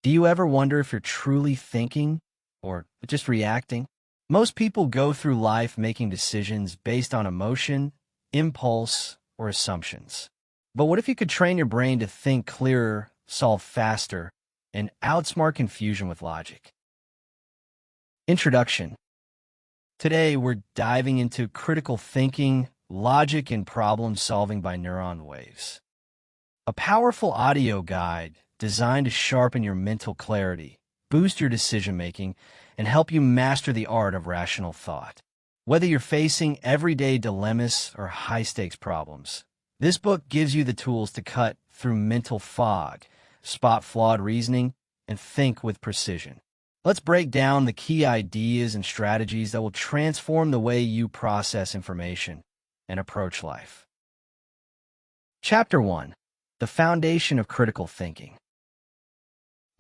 Do you ever wonder if you're truly thinking or just reacting? Most people go through life making decisions based on emotion, impulse, or assumptions. But what if you could train your brain to think clearer, solve faster, and outsmart confusion with logic? Introduction. Today, we're diving into critical thinking, logic, and problem solving by Neuronswaves, a powerful audio guide designed to sharpen your mental clarity, boost your decision-making, and help you master the art of rational thought. Whether you're facing everyday dilemmas or high-stakes problems, this book gives you the tools to cut through mental fog, spot flawed reasoning, and think with precision. Let's break down the key ideas and strategies that will transform the way you process information and approach life. Chapter 1. The Foundation of Critical Thinking.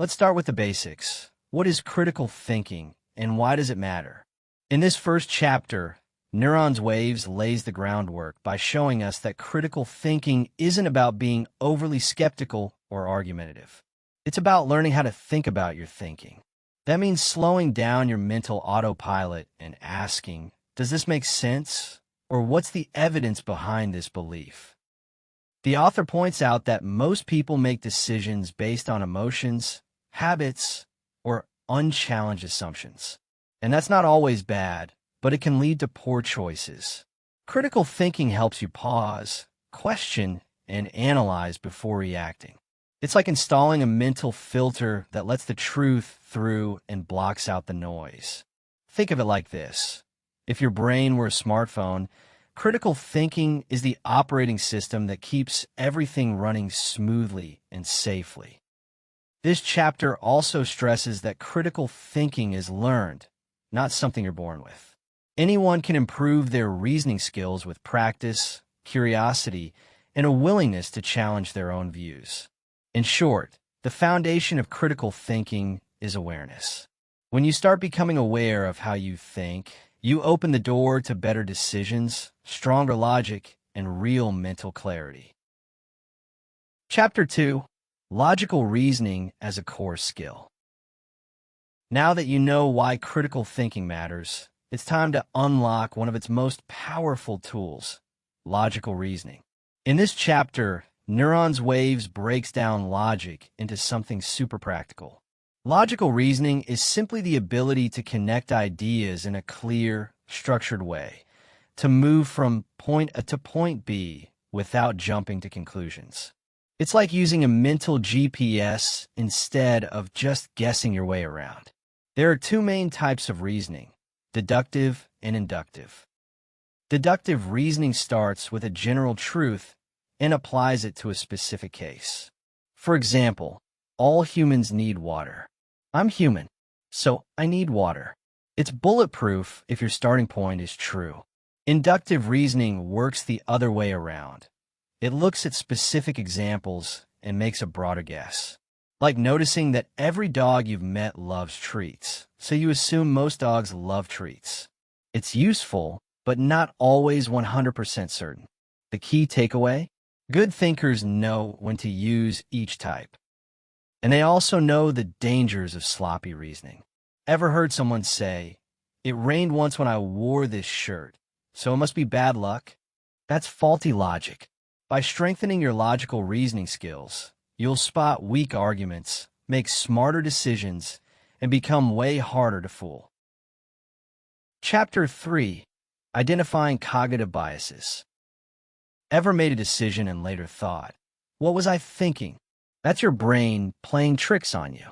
Let's start with the basics. What is critical thinking, and why does it matter? In this first chapter, Neuronswaves lays the groundwork by showing us that critical thinking isn't about being overly skeptical or argumentative. It's about learning how to think about your thinking. That means slowing down your mental autopilot and asking, does this make sense? Or what's the evidence behind this belief? The author points out that most people make decisions based on emotions, habits, or unchallenged assumptions. And that's not always bad, but it can lead to poor choices. Critical thinking helps you pause, question, and analyze before reacting. It's like installing a mental filter that lets the truth through and blocks out the noise. Think of it like this. If your brain were a smartphone, critical thinking is the operating system that keeps everything running smoothly and safely. This chapter also stresses that critical thinking is learned, not something you're born with. Anyone can improve their reasoning skills with practice, curiosity, and a willingness to challenge their own views. In short, the foundation of critical thinking is awareness. When you start becoming aware of how you think, you open the door to better decisions, stronger logic, and real mental clarity. Chapter 2. Logical Reasoning as a Core Skill. Now that you know why critical thinking matters, it's time to unlock one of its most powerful tools, logical reasoning. In this chapter, Neuronswaves breaks down logic into something super practical. Logical reasoning is simply the ability to connect ideas in a clear, structured way, to move from point A to point B without jumping to conclusions. It's like using a mental GPS instead of just guessing your way around. There are two main types of reasoning, deductive and inductive. Deductive reasoning starts with a general truth and applies it to a specific case. For example, all humans need water. I'm human, so I need water. It's bulletproof if your starting point is true. Inductive reasoning works the other way around. It looks at specific examples and makes a broader guess. Like noticing that every dog you've met loves treats, so you assume most dogs love treats. It's useful, but not always 100% certain. The key takeaway? Good thinkers know when to use each type. And they also know the dangers of sloppy reasoning. Ever heard someone say, "It rained once when I wore this shirt, so it must be bad luck"? That's faulty logic. By strengthening your logical reasoning skills, you'll spot weak arguments, make smarter decisions, and become way harder to fool. Chapter 3. Identifying Cognitive Biases. Ever made a decision and later thought, "What was I thinking?" That's your brain playing tricks on you.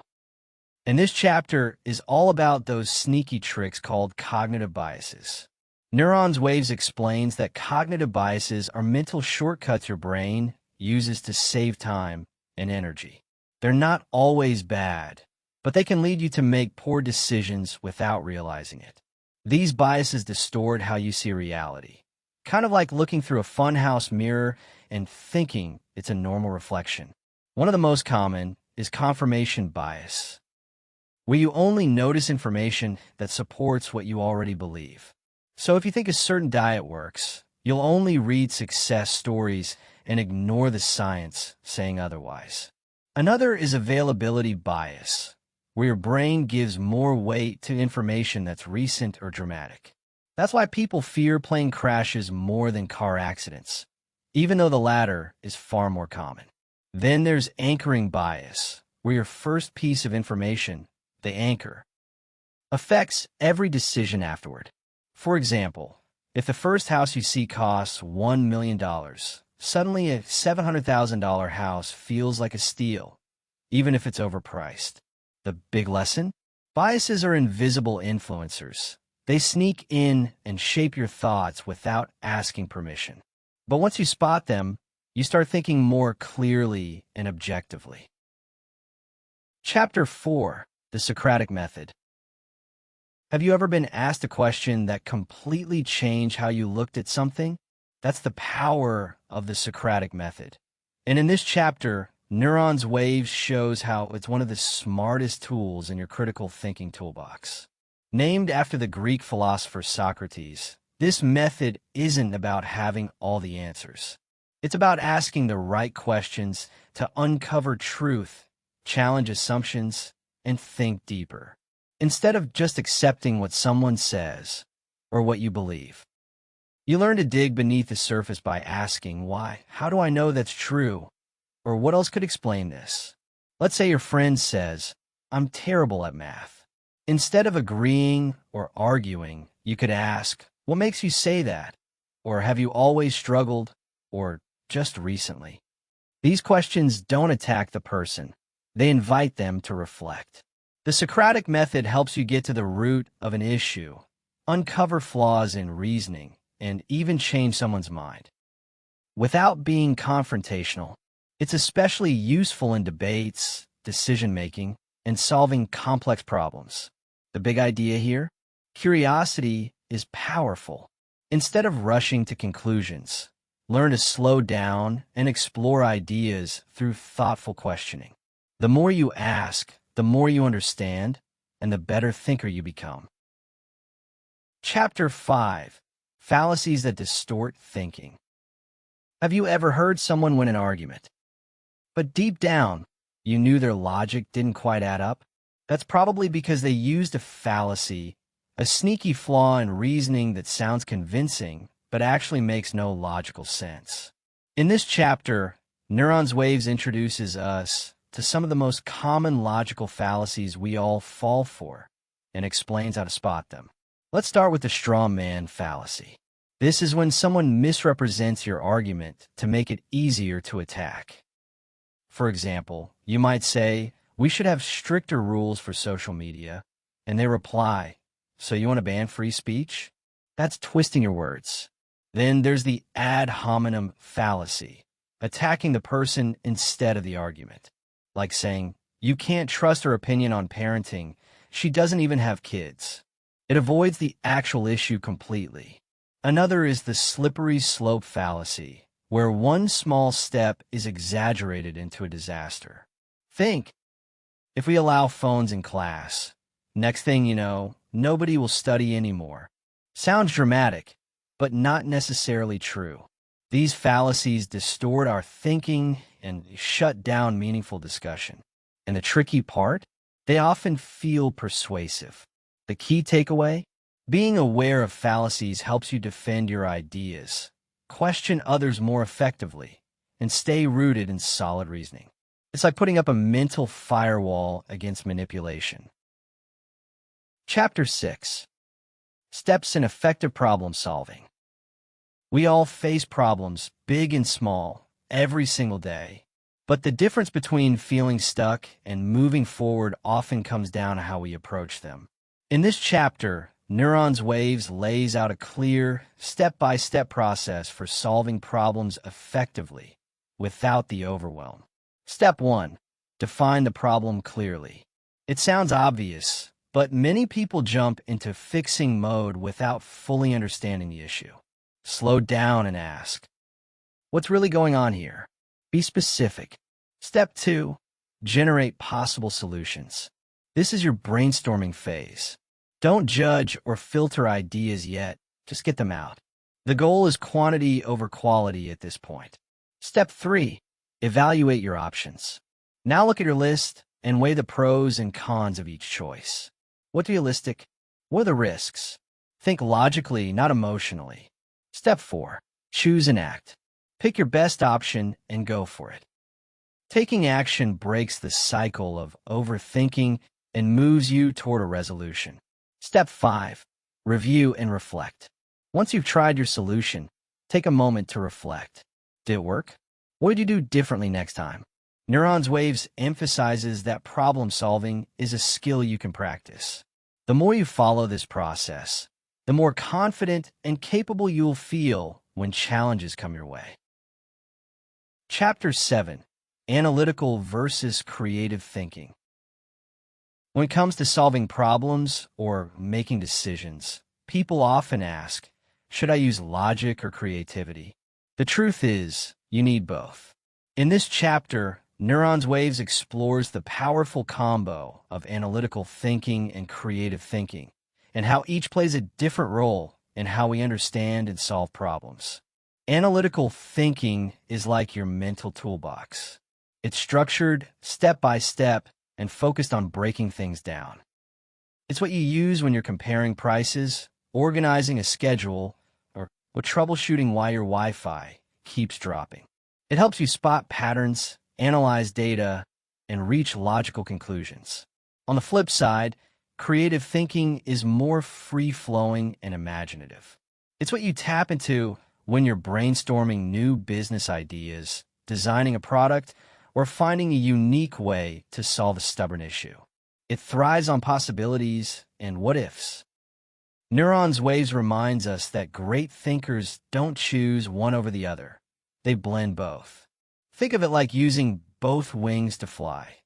And this chapter is all about those sneaky tricks called cognitive biases. Neuronswaves explains that cognitive biases are mental shortcuts your brain uses to save time and energy. They're not always bad, but they can lead you to make poor decisions without realizing it. These biases distort how you see reality, kind of like looking through a funhouse mirror and thinking it's a normal reflection. One of the most common is confirmation bias, where you only notice information that supports what you already believe. So if you think a certain diet works, you'll only read success stories and ignore the science saying otherwise. Another is availability bias, where your brain gives more weight to information that's recent or dramatic. That's why people fear plane crashes more than car accidents, even though the latter is far more common. Then there's anchoring bias, where your first piece of information, the anchor, affects every decision afterward. For example, if the first house you see costs $1 million, suddenly a $700,000 house feels like a steal, even if it's overpriced. The big lesson? Biases are invisible influencers. They sneak in and shape your thoughts without asking permission. But once you spot them, you start thinking more clearly and objectively. Chapter 4: The Socratic Method. Have you ever been asked a question that completely changed how you looked at something? That's the power of the Socratic Method. And in this chapter, Neuronswaves shows how it's one of the smartest tools in your critical thinking toolbox. Named after the Greek philosopher Socrates, this method isn't about having all the answers. It's about asking the right questions to uncover truth, challenge assumptions, and think deeper, instead of just accepting what someone says or what you believe. You learn to dig beneath the surface by asking, why? How do I know that's true? Or what else could explain this? Let's say your friend says, I'm terrible at math. Instead of agreeing or arguing, you could ask, what makes you say that? Or have you always struggled? Or just recently? These questions don't attack the person. They invite them to reflect. The Socratic Method helps you get to the root of an issue, uncover flaws in reasoning, and even change someone's mind. Without being confrontational, it's especially useful in debates, decision-making, and solving complex problems. The big idea here? Curiosity is powerful. Instead of rushing to conclusions, learn to slow down and explore ideas through thoughtful questioning. The more you ask, the more you understand, and the better thinker you become. Chapter 5: Fallacies that Distort Thinking. Have you ever heard someone win an argument, but deep down, you knew their logic didn't quite add up? That's probably because they used a fallacy, a sneaky flaw in reasoning that sounds convincing, but actually makes no logical sense. In this chapter, Neuronswaves introduces us to some of the most common logical fallacies we all fall for and explains how to spot them. Let's start with the straw man fallacy. This is when someone misrepresents your argument to make it easier to attack. For example, you might say, we should have stricter rules for social media, and they reply, so you want to ban free speech? That's twisting your words. Then there's the ad hominem fallacy, attacking the person instead of the argument. Like saying, you can't trust her opinion on parenting, she doesn't even have kids. It avoids the actual issue completely. Another is the slippery slope fallacy, where one small step is exaggerated into a disaster. Think, if we allow phones in class, next thing you know, nobody will study anymore. Sounds dramatic, but not necessarily true. These fallacies distort our thinking and shut down meaningful discussion. And the tricky part? They often feel persuasive. The key takeaway? Being aware of fallacies helps you defend your ideas, question others more effectively, and stay rooted in solid reasoning. It's like putting up a mental firewall against manipulation. Chapter 6: Steps in Effective Problem Solving. We all face problems, big and small, every single day. But the difference between feeling stuck and moving forward often comes down to how we approach them. In this chapter, Neuronswaves lays out a clear, step-by-step process for solving problems effectively, without the overwhelm. Step 1. Define the problem clearly. It sounds obvious, but many people jump into fixing mode without fully understanding the issue. Slow down and ask, what's really going on here? Be specific. Step 2. Generate possible solutions. This is your brainstorming phase. Don't judge or filter ideas yet, just get them out. The goal is quantity over quality at this point. Step 3. Evaluate your options. Now look at your list and weigh the pros and cons of each choice. What's realistic? What are the risks? Think logically, not emotionally. Step 4. Choose and act. Pick your best option and go for it. Taking action breaks the cycle of overthinking and moves you toward a resolution. Step 5. Review and reflect. Once you've tried your solution, take a moment to reflect. Did it work? What would you do differently next time? Neuronswaves emphasizes that problem solving is a skill you can practice. The more you follow this process, the more confident and capable you'll feel when challenges come your way. Chapter 7. Analytical versus creative thinking. When it comes to solving problems or making decisions, people often ask, should I use logic or creativity? The truth is, you need both. In this chapter, Neuronswaves explores the powerful combo of analytical thinking and creative thinking, and how each plays a different role in how we understand and solve problems. Analytical thinking is like your mental toolbox. It's structured, step by step, and focused on breaking things down. It's what you use when you're comparing prices, organizing a schedule, or troubleshooting why your Wi-Fi keeps dropping. It helps you spot patterns, analyze data, and reach logical conclusions. On the flip side, creative thinking is more free-flowing and imaginative. It's what you tap into when you're brainstorming new business ideas, designing a product, or finding a unique way to solve a stubborn issue. It thrives on possibilities and what-ifs. Neuronswaves reminds us that great thinkers don't choose one over the other. They blend both. Think of it like using both wings to fly.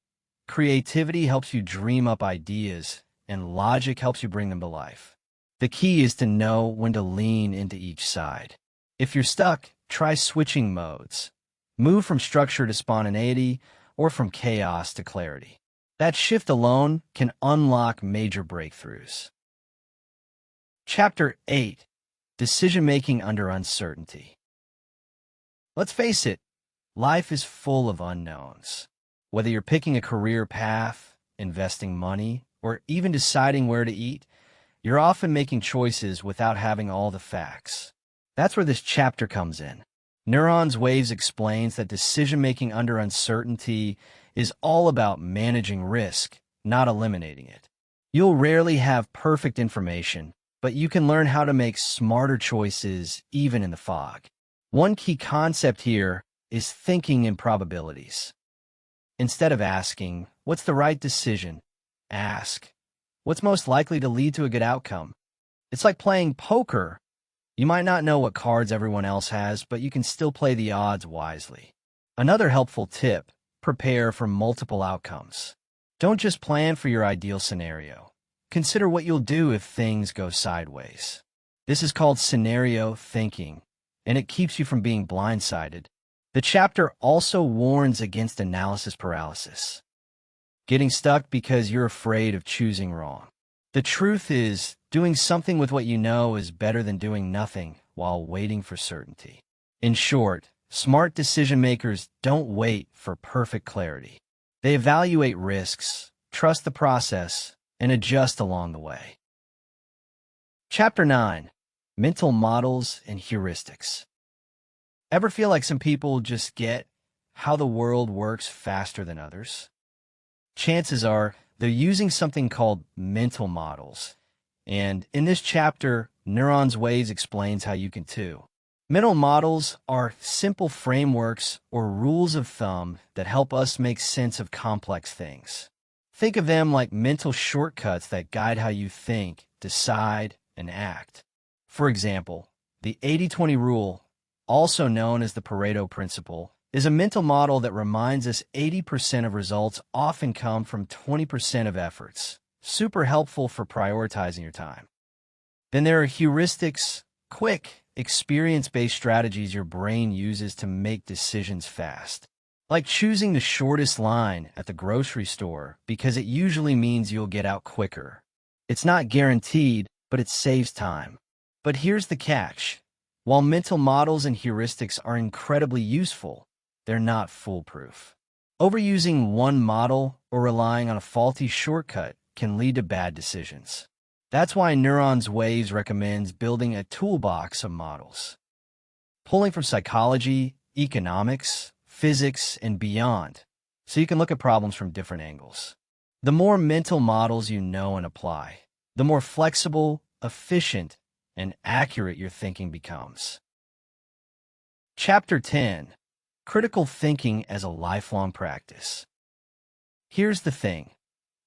Creativity helps you dream up ideas, and logic helps you bring them to life. The key is to know when to lean into each side. If you're stuck, try switching modes. Move from structure to spontaneity, or from chaos to clarity. That shift alone can unlock major breakthroughs. Chapter 8. Decision-making under uncertainty. Let's face it, life is full of unknowns. Whether you're picking a career path, investing money, or even deciding where to eat, you're often making choices without having all the facts. That's where this chapter comes in. Neuronswaves explains that decision-making under uncertainty is all about managing risk, not eliminating it. You'll rarely have perfect information, but you can learn how to make smarter choices even in the fog. One key concept here is thinking in probabilities. Instead of asking, what's the right decision? Ask, what's most likely to lead to a good outcome? It's like playing poker. You might not know what cards everyone else has, but you can still play the odds wisely. Another helpful tip, prepare for multiple outcomes. Don't just plan for your ideal scenario. Consider what you'll do if things go sideways. This is called scenario thinking, and it keeps you from being blindsided. The chapter also warns against analysis paralysis, getting stuck because you're afraid of choosing wrong. The truth is, doing something with what you know is better than doing nothing while waiting for certainty. In short, smart decision-makers don't wait for perfect clarity. They evaluate risks, trust the process, and adjust along the way. Chapter 9. Mental Models and Heuristics. Ever feel like some people just get how the world works faster than others? Chances are they're using something called mental models. And in this chapter, Neuronswaves explains how you can too. Mental models are simple frameworks or rules of thumb that help us make sense of complex things. Think of them like mental shortcuts that guide how you think, decide, and act. For example, the 80-20 rule, also known as the Pareto principle, is a mental model that reminds us 80% of results often come from 20% of efforts. Super helpful for prioritizing your time. Then there are heuristics, quick, experience-based strategies your brain uses to make decisions fast. Like choosing the shortest line at the grocery store because it usually means you'll get out quicker. It's not guaranteed, but it saves time. But here's the catch. While mental models and heuristics are incredibly useful, they're not foolproof. Overusing one model or relying on a faulty shortcut can lead to bad decisions. That's why Neuronswaves recommends building a toolbox of models, pulling from psychology, economics, physics, and beyond, so you can look at problems from different angles. The more mental models you know and apply, the more flexible, efficient, and accurate your thinking becomes. Chapter 10. Critical Thinking as a Lifelong Practice. Here's the thing.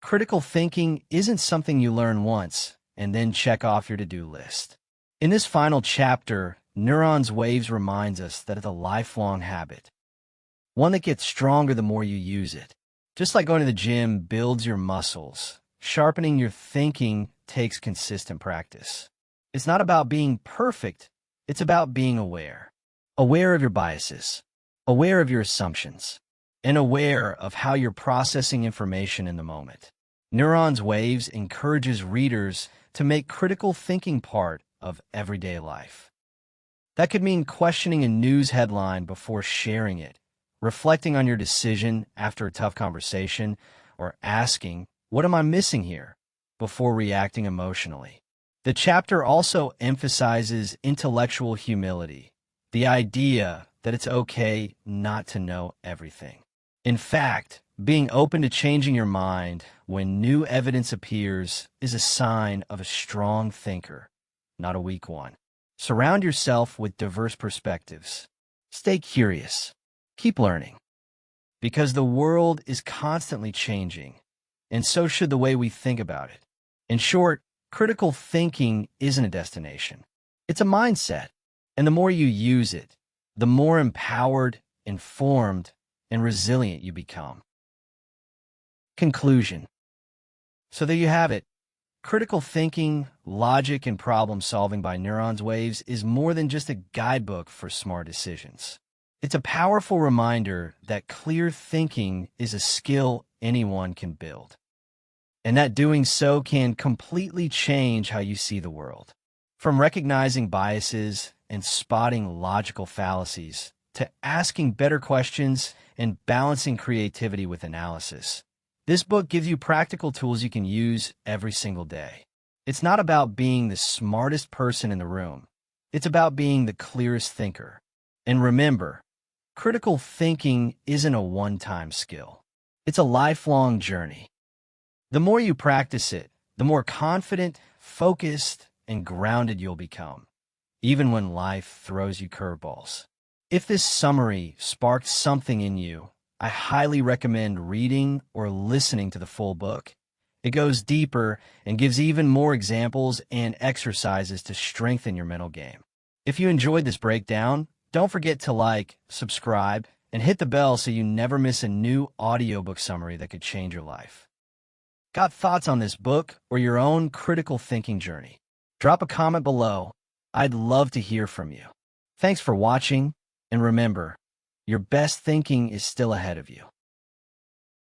Critical thinking isn't something you learn once and then check off your to-do list. In this final chapter, Neuronswaves reminds us that it's a lifelong habit, one that gets stronger the more you use it. Just like going to the gym builds your muscles, sharpening your thinking takes consistent practice. It's not about being perfect, it's about being aware. Aware of your biases, aware of your assumptions, and aware of how you're processing information in the moment. Neuronswaves encourages readers to make critical thinking part of everyday life. That could mean questioning a news headline before sharing it, reflecting on your decision after a tough conversation, or asking, "What am I missing here?" before reacting emotionally. The chapter also emphasizes intellectual humility, the idea that it's okay not to know everything. In fact, being open to changing your mind when new evidence appears is a sign of a strong thinker, not a weak one. Surround yourself with diverse perspectives. Stay curious. Keep learning. Because the world is constantly changing, and so should the way we think about it. In short, critical thinking isn't a destination. It's a mindset. And the more you use it, the more empowered, informed, and resilient you become. Conclusion. So there you have it. Critical thinking, logic, and problem solving by Neuronswaves is more than just a guidebook for smart decisions. It's a powerful reminder that clear thinking is a skill anyone can build, and that doing so can completely change how you see the world. From recognizing biases and spotting logical fallacies to asking better questions and balancing creativity with analysis, this book gives you practical tools you can use every single day. It's not about being the smartest person in the room. It's about being the clearest thinker. And remember, critical thinking isn't a one-time skill. It's a lifelong journey. The more you practice it, the more confident, focused, and grounded you'll become, even when life throws you curveballs. If this summary sparked something in you, I highly recommend reading or listening to the full book. It goes deeper and gives even more examples and exercises to strengthen your mental game. If you enjoyed this breakdown, don't forget to like, subscribe, and hit the bell so you never miss a new audiobook summary that could change your life. Got thoughts on this book or your own critical thinking journey? Drop a comment below. I'd love to hear from you. Thanks for watching, and remember, your best thinking is still ahead of you.